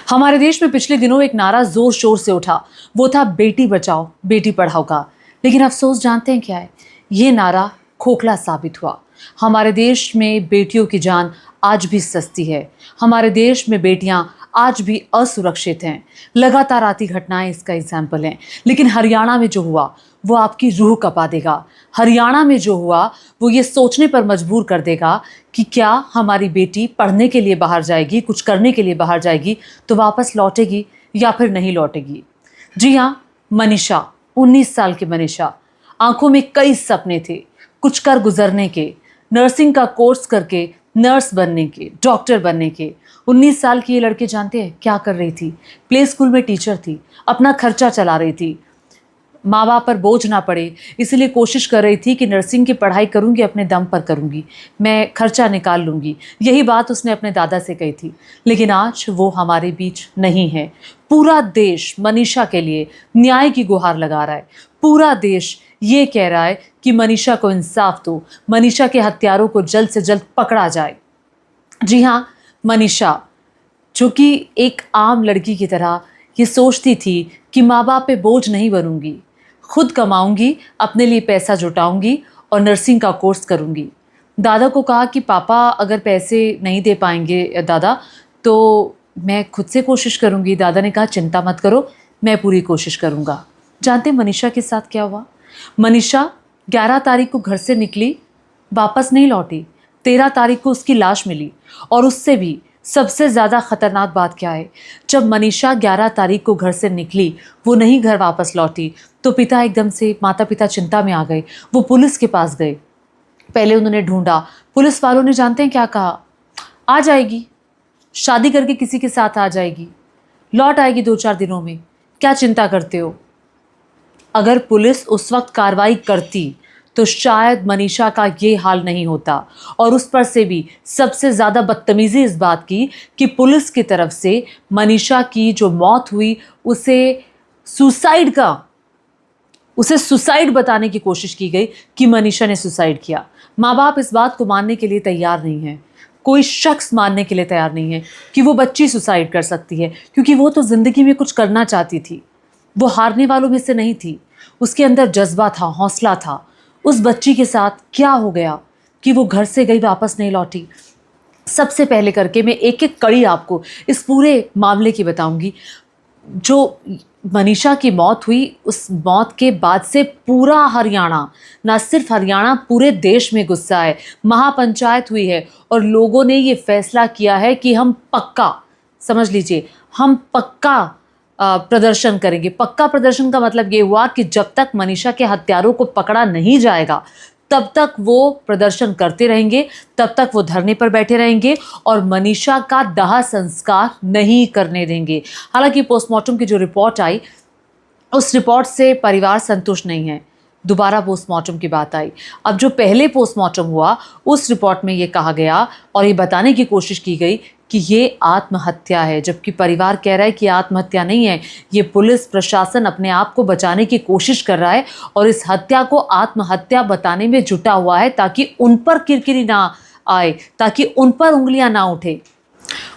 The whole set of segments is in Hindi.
हमारे देश में पिछले दिनों एक नारा जोर शोर से उठा। वो था बेटी बचाओ बेटी पढ़ाओ का। लेकिन अफसोस जानते हैं क्या है? ये नारा खोखला साबित हुआ। हमारे देश में बेटियों की जान आज भी सस्ती है। हमारे देश में बेटियां आज भी असुरक्षित हैं। लगातार आती घटनाएं इसका एग्जाम्पल हैं। लेकिन हरियाणा में जो हुआ वो आपकी रूह कपा देगा। हरियाणा में जो हुआ वो ये सोचने पर मजबूर कर देगा कि क्या हमारी बेटी पढ़ने के लिए बाहर जाएगी, कुछ करने के लिए बाहर जाएगी तो वापस लौटेगी या फिर नहीं लौटेगी। जी हाँ, मनीषा, 19 साल की मनीषा। आंखों में कई सपने थे, कुछ कर गुजरने के, नर्सिंग का कोर्स करके नर्स बनने के, डॉक्टर बनने के। 19 साल की ये लड़की जानते हैं क्या कर रही थी? प्ले स्कूल में टीचर थी, अपना खर्चा चला रही थी, माँ बाप पर बोझ ना पड़े इसलिए कोशिश कर रही थी कि नर्सिंग की पढ़ाई करूँगी, अपने दम पर करूँगी, मैं खर्चा निकाल लूँगी। यही बात उसने अपने दादा से कही थी। लेकिन आज वो हमारे बीच नहीं है। पूरा देश मनीषा के लिए न्याय की गुहार लगा रहा है। पूरा देश ये कह रहा है कि मनीषा को इंसाफ दो, मनीषा के हत्यारों को जल्द से जल्द पकड़ा जाए। जी हाँ, मनीषा जो कि एक आम लड़की की तरह ये सोचती थी कि माँ बाप पे बोझ नहीं बनूंगी, खुद कमाऊंगी, अपने लिए पैसा जुटाऊंगी और नर्सिंग का कोर्स करूंगी। दादा को कहा कि पापा अगर पैसे नहीं दे पाएंगे दादा तो मैं खुद से कोशिश करूंगी। दादा ने कहा चिंता मत करो, मैं पूरी कोशिश करूंगा। जानते मनीषा के साथ क्या हुआ? मनीषा 11 तारीख को घर से निकली, वापस नहीं लौटी। 13 तारीख को उसकी लाश मिली। और उससे भी सबसे ज़्यादा ख़तरनाक बात क्या है? जब मनीषा 11 तारीख को घर से निकली, वो नहीं घर वापस लौटी तो पिता एकदम से, माता पिता चिंता में आ गए। वो पुलिस के पास गए। पहले उन्होंने ढूंढा। पुलिस वालों ने जानते हैं क्या कहा? आ जाएगी, शादी करके किसी के साथ आ जाएगी, लौट आएगी 2-4 दिनों में, क्या चिंता करते हो? अगर पुलिस उस वक्त कार्रवाई करती तो शायद मनीषा का ये हाल नहीं होता। और उस पर से भी सबसे ज़्यादा बदतमीज़ी इस बात की कि पुलिस की तरफ से मनीषा की जो मौत हुई उसे सुसाइड बताने की कोशिश की गई कि मनीषा ने सुसाइड किया। माँ बाप इस बात को मानने के लिए तैयार नहीं है। कोई शख्स मानने के लिए तैयार नहीं है कि वो बच्ची सुसाइड कर सकती है, क्योंकि वो तो ज़िंदगी में कुछ करना चाहती थी। वो हारने वालों में से नहीं थी। उसके अंदर जज्बा था, हौसला था। उस बच्ची के साथ क्या हो गया कि वो घर से गई, वापस नहीं लौटी? सबसे पहले करके मैं एक एक कड़ी आपको इस पूरे मामले की बताऊंगी। जो मनीषा की मौत हुई, उस मौत के बाद से पूरा हरियाणा, ना सिर्फ हरियाणा, पूरे देश में गुस्सा है। महापंचायत हुई है और लोगों ने ये फैसला किया है कि हम पक्का, समझ लीजिए, हम पक्का प्रदर्शन करेंगे। पक्का प्रदर्शन का मतलब ये हुआ कि जब तक मनीषा के हत्यारों को पकड़ा नहीं जाएगा तब तक वो प्रदर्शन करते रहेंगे, तब तक वो धरने पर बैठे रहेंगे और मनीषा का दाह संस्कार नहीं करने देंगे। हालांकि पोस्टमार्टम की जो रिपोर्ट आई उस रिपोर्ट से परिवार संतुष्ट नहीं है। दोबारा पोस्टमार्टम की बात आई। अब जो पहले पोस्टमार्टम हुआ उस रिपोर्ट में ये कहा गया और ये बताने की कोशिश की गई कि ये आत्महत्या है, जबकि परिवार कह रहा है कि आत्महत्या नहीं है, ये पुलिस प्रशासन अपने आप को बचाने की कोशिश कर रहा है और इस हत्या को आत्महत्या बताने में जुटा हुआ है ताकि उन पर किरकिरी ना आए, ताकि उन पर उंगलियां ना उठे।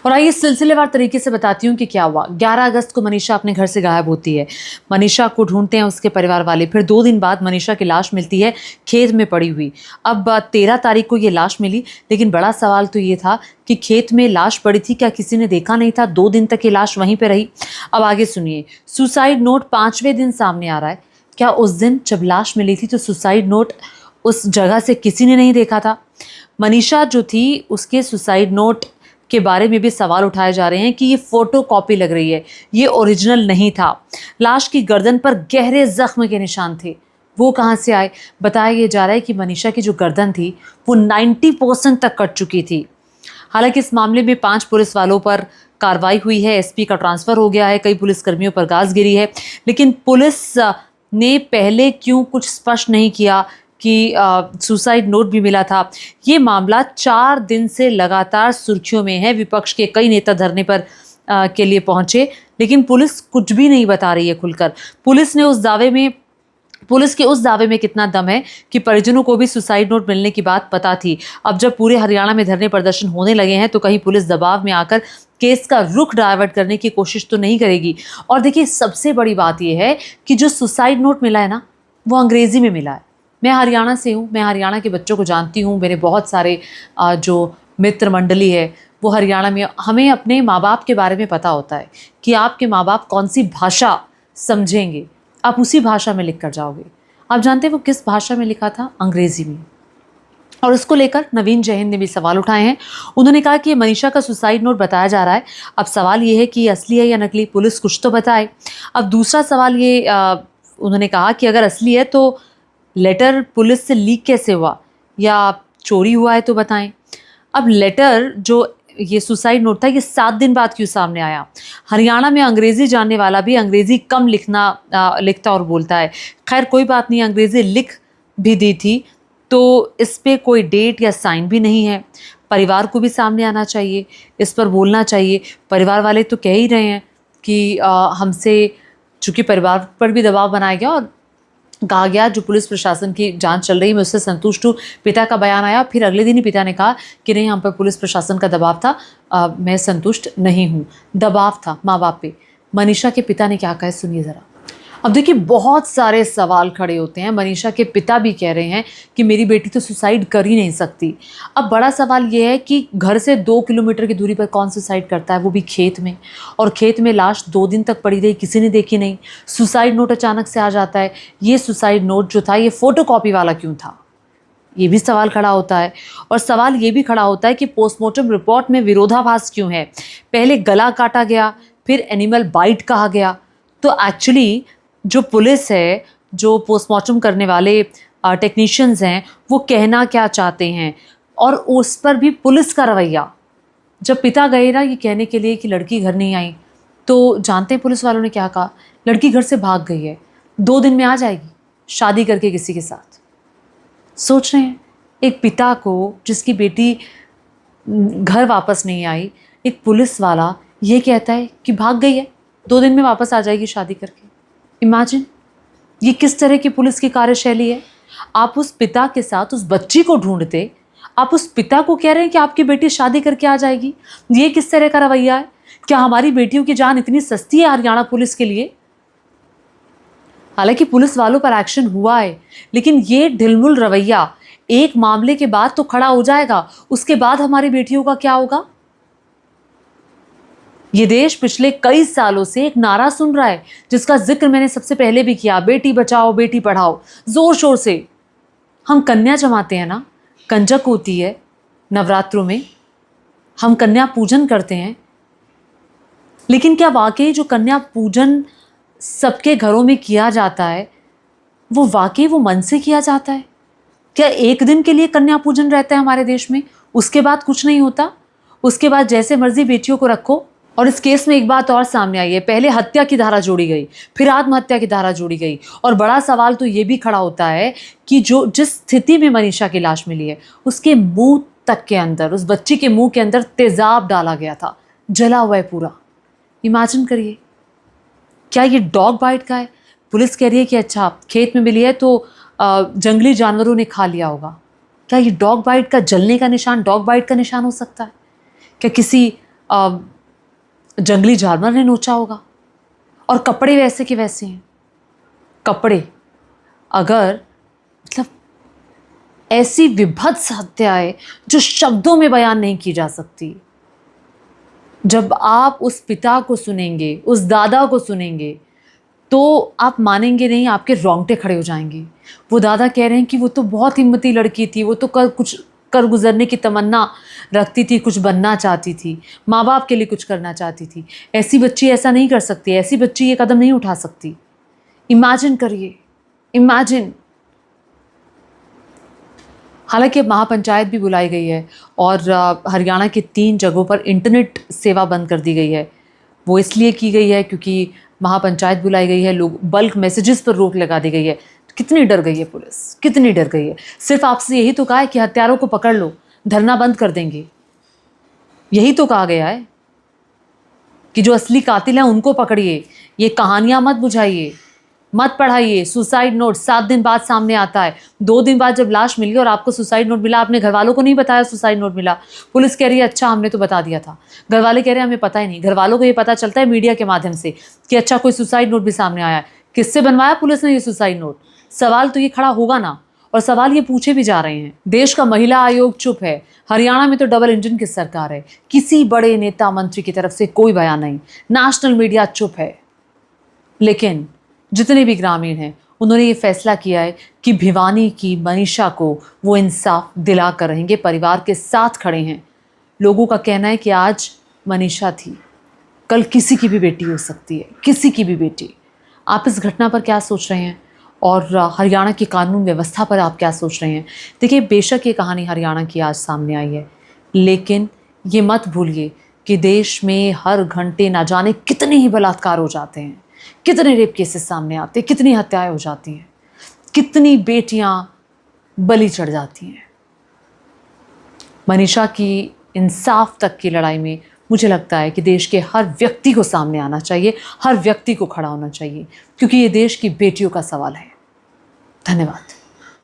और आइए सिलसिलेवार तरीके से बताती हूँ कि क्या हुआ। 11 अगस्त को मनीषा अपने घर से गायब होती है। मनीषा को ढूंढते हैं उसके परिवार वाले। फिर 2 दिन बाद मनीषा की लाश मिलती है खेत में पड़ी हुई। अब 13 तारीख को ये लाश मिली, लेकिन बड़ा सवाल तो ये था कि खेत में लाश पड़ी थी, क्या किसी ने देखा नहीं था? 2 दिन तक ये लाश वहीं पर रही। अब आगे सुनिए, सुसाइड नोट 5वें दिन सामने आ रहा है। क्या उस दिन जब लाश मिली थी तो सुसाइड नोट उस जगह से किसी ने नहीं देखा था? मनीषा जो थी उसके सुसाइड नोट के बारे में भी सवाल उठाए जा रहे हैं कि ये फोटो कॉपी लग रही है, ये ओरिजिनल नहीं था। लाश की गर्दन पर गहरे जख्म के निशान थे, वो कहाँ से आए? बताया ये जा रहा है कि मनीषा की जो गर्दन थी वो 90% तक कट चुकी थी। हालांकि इस मामले में 5 पुलिस वालों पर कार्रवाई हुई है, एसपी का ट्रांसफ़र हो गया है, कई पुलिसकर्मियों पर गाज गिरी है। लेकिन पुलिस ने पहले क्यों कुछ स्पष्ट नहीं किया कि सुसाइड नोट भी मिला था? ये मामला 4 दिन से लगातार सुर्खियों में है। विपक्ष के कई नेता धरने पर के लिए पहुंचे, लेकिन पुलिस कुछ भी नहीं बता रही है खुलकर। पुलिस ने उस दावे में पुलिस के उस दावे में कितना दम है कि परिजनों को भी सुसाइड नोट मिलने की बात पता थी। अब जब पूरे हरियाणा में धरने प्रदर्शन होने लगे हैं तो कहीं पुलिस दबाव में आकर केस का रुख डाइवर्ट करने की कोशिश तो नहीं करेगी। और देखिए, सबसे बड़ी बात यह है कि जो सुसाइड नोट मिला है ना, वो अंग्रेजी में मिला है। मैं हरियाणा से हूँ, मैं हरियाणा के बच्चों को जानती हूँ, मेरे बहुत सारे जो मित्र मंडली है वो हरियाणा में। हमें अपने माँ बाप के बारे में पता होता है कि आपके माँ बाप कौन सी भाषा समझेंगे, आप उसी भाषा में लिख कर जाओगे। आप जानते हैं वो किस भाषा में लिखा था? अंग्रेजी में। और इसको लेकर नवीन जैन ने भी सवाल उठाए हैं। उन्होंने कहा कि ये मनीषा का सुसाइड नोट बताया जा रहा है, अब सवाल ये है कि ये असली है या नकली, पुलिस कुछ तो बताए। अब दूसरा सवाल ये उन्होंने कहा कि अगर असली है तो लेटर पुलिस से लीक कैसे हुआ, या चोरी हुआ है तो बताएं। अब लेटर जो ये सुसाइड नोट था, ये 7 दिन बाद क्यों सामने आया? हरियाणा में अंग्रेज़ी जानने वाला भी अंग्रेज़ी कम लिखता और बोलता है। खैर कोई बात नहीं, अंग्रेज़ी लिख भी दी थी तो इस पे कोई डेट या साइन भी नहीं है। परिवार को भी सामने आना चाहिए, इस पर बोलना चाहिए। परिवार वाले तो कह ही रहे हैं कि हमसे, चूँकि परिवार पर भी दबाव बनाया गया और कहा गया जो पुलिस प्रशासन की जांच चल रही है मैं उससे संतुष्ट हूँ। पिता का बयान आया, फिर अगले दिन ही पिता ने कहा कि नहीं, हम पर पुलिस प्रशासन का दबाव था, मैं संतुष्ट नहीं हूँ। दबाव था माँ बाप पे। मनीषा के पिता ने क्या कहा, सुनिए ज़रा। अब देखिए, बहुत सारे सवाल खड़े होते हैं। मनीषा के पिता भी कह रहे हैं कि मेरी बेटी तो सुसाइड कर ही नहीं सकती। अब बड़ा सवाल ये है कि घर से 2 किलोमीटर की दूरी पर कौन सुसाइड करता है, वो भी खेत में। और खेत में लाश 2 दिन तक पड़ी रही, किसी ने देखी नहीं। सुसाइड नोट अचानक से आ जाता है। ये सुसाइड नोट जो था ये फ़ोटोकॉपी वाला क्यों था, ये भी सवाल खड़ा होता है। और सवाल ये भी खड़ा होता है कि पोस्टमार्टम रिपोर्ट में विरोधाभास क्यों है? पहले गला काटा गया, फिर एनिमल बाइट कहा गया। तो एक्चुअली जो पुलिस है, जो पोस्टमार्टम करने वाले टेक्नीशियंस हैं, वो कहना क्या चाहते हैं, और उस पर भी पुलिस का रवैया। जब पिता गए ना ये कहने के लिए कि लड़की घर नहीं आई, तो जानते हैं पुलिस वालों ने क्या कहा? लड़की घर से भाग गई है, 2 दिन में आ जाएगी शादी करके किसी के साथ। सोच रहे हैं, एक पिता को जिसकी बेटी घर वापस नहीं आई, एक पुलिस वाला ये कहता है कि भाग गई है, 2 दिन में वापस आ जाएगी शादी करके। इमेजिन, ये किस तरह की पुलिस की कार्यशैली है? आप उस पिता के साथ उस बच्ची को ढूंढते, आप उस पिता को कह रहे हैं कि आपकी बेटी शादी करके आ जाएगी। ये किस तरह का रवैया है? क्या हमारी बेटियों की जान इतनी सस्ती है हरियाणा पुलिस के लिए? हालांकि पुलिस वालों पर एक्शन हुआ है, लेकिन ये ढिलमुल रवैया एक मामले के बाद तो खड़ा हो जाएगा, उसके बाद हमारी बेटियों का क्या होगा? ये देश पिछले कई सालों से एक नारा सुन रहा है जिसका जिक्र मैंने सबसे पहले भी किया, बेटी बचाओ बेटी पढ़ाओ। जोर शोर से हम कन्या जमाते हैं ना, कंजक होती है नवरात्रों में, हम कन्या पूजन करते हैं। लेकिन क्या वाकई जो कन्या पूजन सबके घरों में किया जाता है, वो वाकई वो मन से किया जाता है? क्या एक दिन के लिए कन्या पूजन रहता है हमारे देश में, उसके बाद कुछ नहीं होता? उसके बाद जैसे मर्जी बेटियों को रखो। और इस केस में एक बात और सामने आई है, पहले हत्या की धारा जोड़ी गई, फिर आत्महत्या की धारा जोड़ी गई। और बड़ा सवाल तो ये भी खड़ा होता है कि जिस स्थिति में मनीषा की लाश मिली है, उसके मुंह तक के अंदर, उस बच्ची के मुंह के अंदर तेजाब डाला गया था, जला हुआ है पूरा। इमेजिन करिए, क्या ये डॉग बाइट का है? पुलिस कह रही है कि अच्छा खेत में मिली है तो जंगली जानवरों ने खा लिया होगा। क्या ये डॉग बाइट का, जलने का निशान डॉग बाइट का निशान हो सकता है? क्या किसी जंगली जानवर ने नोचा होगा? और कपड़े वैसे के वैसे हैं। कपड़े, अगर मतलब ऐसी विभत्स हत्या है जो शब्दों में बयान नहीं की जा सकती। जब आप उस पिता को सुनेंगे, उस दादा को सुनेंगे, तो आप मानेंगे नहीं, आपके रोंगटे खड़े हो जाएंगे। वो दादा कह रहे हैं कि वो तो बहुत हिम्मती लड़की थी, वो तो कुछ कर गुजरने की तमन्ना रखती थी, कुछ बनना चाहती थी, माँ बाप के लिए कुछ करना चाहती थी। ऐसी बच्ची ऐसा नहीं कर सकती, ऐसी बच्ची ये कदम नहीं उठा सकती। इमेजिन करिए, इमेजिन। हालांकि अब महापंचायत भी बुलाई गई है और हरियाणा के 3 जगहों पर इंटरनेट सेवा बंद कर दी गई है। वो इसलिए की गई है क्योंकि महापंचायत बुलाई गई है, लोग बल्क मैसेजेस पर रोक लगा दी गई है। कितनी डर गई है पुलिस, कितनी डर गई है। सिर्फ आपसे यही तो कहा है कि हत्यारों को पकड़ लो, धरना बंद कर देंगे। यही तो कहा गया है कि जो असली कातिल हैं उनको पकड़िए, ये कहानियां मत बुझाइए। मत पढ़ाइए। सुसाइड नोट 7 दिन बाद सामने आता है, 2 दिन बाद जब लाश मिली और आपको सुसाइड नोट मिला, आपने घर वालों को नहीं बताया सुसाइड नोट मिला। पुलिस कह रही है अच्छा हमने तो बता दिया था, घर वाले कह रहे हैं हमें पता ही नहीं। घर वालों को ये पता चलता है मीडिया के माध्यम से कि अच्छा कोई सुसाइड नोट भी सामने आया है। किससे बनवाया पुलिस ने ये सुसाइड नोट? सवाल तो ये खड़ा होगा ना, और सवाल ये पूछे भी जा रहे हैं। देश का महिला आयोग चुप है। हरियाणा में तो डबल इंजन की सरकार है, किसी बड़े नेता मंत्री की तरफ से कोई बयान नहीं। नेशनल मीडिया चुप है। लेकिन जितने भी ग्रामीण हैं उन्होंने ये फैसला किया है कि भिवानी की मनीषा को वो इंसाफ दिला कर रहेंगे, परिवार के साथ खड़े हैं। लोगों का कहना है कि आज मनीषा थी, कल किसी की भी बेटी हो सकती है, किसी की भी बेटी। आप इस घटना पर क्या सोच रहे हैं और हरियाणा की कानून व्यवस्था पर आप क्या सोच रहे हैं? देखिए, बेशक ये कहानी हरियाणा की आज सामने आई है, लेकिन ये मत भूलिए कि देश में हर घंटे ना जाने कितने ही बलात्कार हो जाते हैं, कितने रेप केसेस सामने आते हैं, कितनी हत्याएं हो जाती हैं, कितनी बेटियां बलि चढ़ जाती हैं। मनीषा की इंसाफ तक की लड़ाई में मुझे लगता है कि देश के हर व्यक्ति को सामने आना चाहिए, हर व्यक्ति को खड़ा होना चाहिए, क्योंकि ये देश की बेटियों का सवाल है। धन्यवाद।